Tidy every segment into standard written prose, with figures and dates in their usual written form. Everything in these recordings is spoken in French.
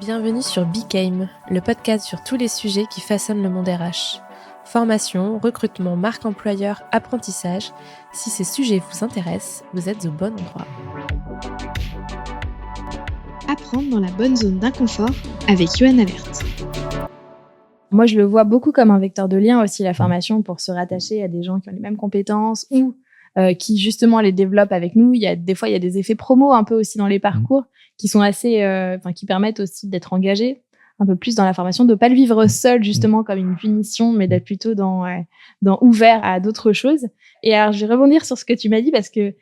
Bienvenue sur Became, le podcast sur tous les sujets qui façonnent le monde RH. Formation, recrutement, marque employeur, apprentissage. Si ces sujets vous intéressent, vous êtes au bon endroit. Apprendre dans la bonne zone d'inconfort avec Johanna Vert. Moi, je le vois beaucoup comme un vecteur de lien aussi, la formation, pour se rattacher à des gens qui ont les mêmes compétences ou qui, justement, les développent avec nous. Des fois, il y a des effets promo un peu aussi dans les parcours qui sont assez, qui permettent aussi d'être engagés un peu plus dans la formation, de ne pas le vivre seul, justement, comme une punition, mais d'être plutôt dans ouvert à d'autres choses. Et alors, je vais rebondir sur ce que tu m'as dit parce que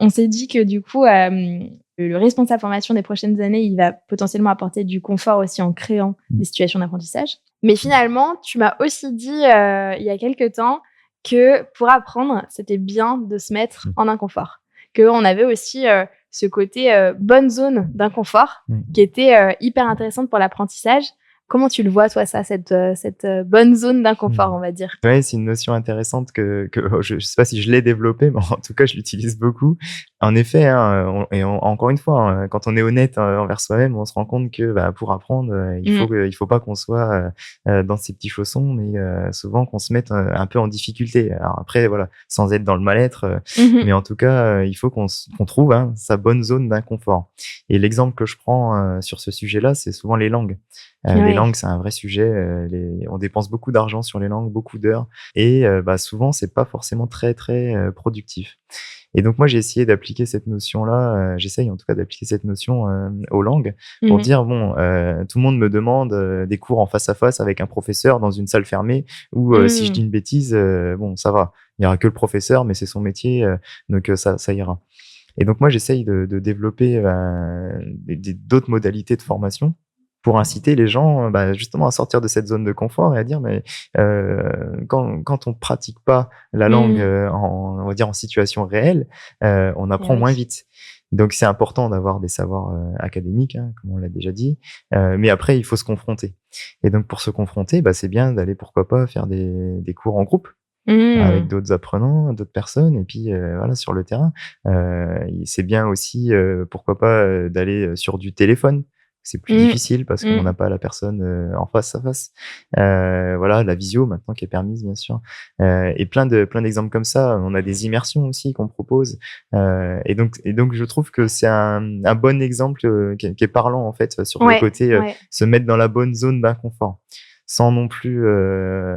on s'est dit que, du coup, le responsable formation des prochaines années, il va potentiellement apporter du confort aussi en créant des situations d'apprentissage. Mais finalement, tu m'as aussi dit il y a quelques temps que pour apprendre, c'était bien de se mettre en inconfort. Qu'on avait aussi ce côté bonne zone d'inconfort qui était hyper intéressante pour l'apprentissage. Comment tu le vois, toi, ça, cette bonne zone d'inconfort, on va dire? Oui, c'est une notion intéressante que je sais pas si je l'ai développée, mais en tout cas, je l'utilise beaucoup. En effet, encore une fois, quand on est honnête envers soi-même, on se rend compte que pour apprendre, il faut pas qu'on soit dans ses petits chaussons, mais souvent qu'on se mette un peu en difficulté. Alors après, voilà, sans être dans le mal-être, mais en tout cas, il faut qu'on trouve sa bonne zone d'inconfort. Et l'exemple que je prends sur ce sujet-là, c'est souvent les langues. Les langues, c'est un vrai sujet. On dépense beaucoup d'argent sur les langues, beaucoup d'heures, et souvent, c'est pas forcément très productif. Et donc moi, j'ai essayé d'appliquer cette notion-là. J'essaye en tout cas d'appliquer cette notion aux langues pour dire tout le monde me demande des cours en face à face avec un professeur dans une salle fermée. Ou si je dis une bêtise, ça va. Il y aura que le professeur, mais c'est son métier, donc ça ira. Et donc moi, j'essaye de développer d'autres modalités de formation pour inciter les gens justement à sortir de cette zone de confort et à dire quand on pratique pas la langue on va dire en situation réelle, on apprend moins vite. Donc c'est important d'avoir des savoirs académiques, comme on l'a déjà dit, mais après il faut se confronter. Et donc pour se confronter, c'est bien d'aller pourquoi pas faire des cours en groupe avec d'autres apprenants, d'autres personnes, et puis voilà, sur le terrain. C'est bien aussi pourquoi pas d'aller sur du téléphone. C'est plus difficile parce qu'on n'a pas la personne en face à face. Voilà, la visio maintenant qui est permise, bien sûr. Et plein d'exemples comme ça. On a des immersions aussi qu'on propose. Et donc, je trouve que c'est un bon exemple qui est parlant, en fait, sur le côté se mettre dans la bonne zone d'inconfort, sans non plus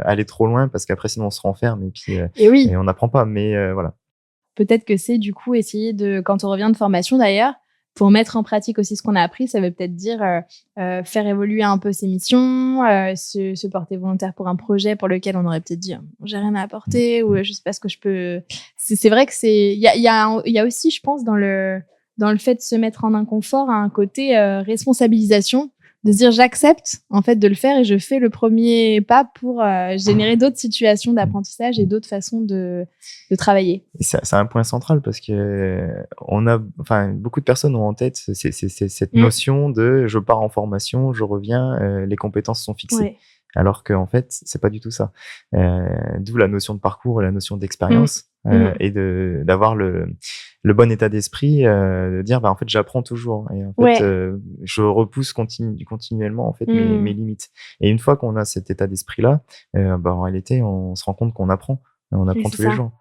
aller trop loin, parce qu'après, sinon, on se renferme et puis et on n'apprend pas. Mais voilà. Peut-être que c'est, du coup, essayer de, quand on revient de formation d'ailleurs, pour mettre en pratique aussi ce qu'on a appris, ça veut peut-être dire faire évoluer un peu ses missions, se porter volontaire pour un projet pour lequel on aurait peut-être dit j'ai rien à apporter ou je sais pas ce que je peux. C'est vrai que il y a aussi, je pense, dans le fait de se mettre en inconfort, un côté responsabilisation, de se dire j'accepte en fait de le faire et je fais le premier pas pour générer d'autres situations d'apprentissage et d'autres façons de travailler. C'est un point central parce que beaucoup de personnes ont en tête cette notion de je pars en formation, je reviens, les compétences sont fixées. Alors qu'en fait, c'est pas du tout ça. D'où la notion de parcours et la notion d'expérience et d'avoir le bon état d'esprit, de dire en fait j'apprends toujours et en fait je repousse continuellement en fait mes limites. Et une fois qu'on a cet état d'esprit là, en réalité on se rend compte qu'on apprend tous les jours.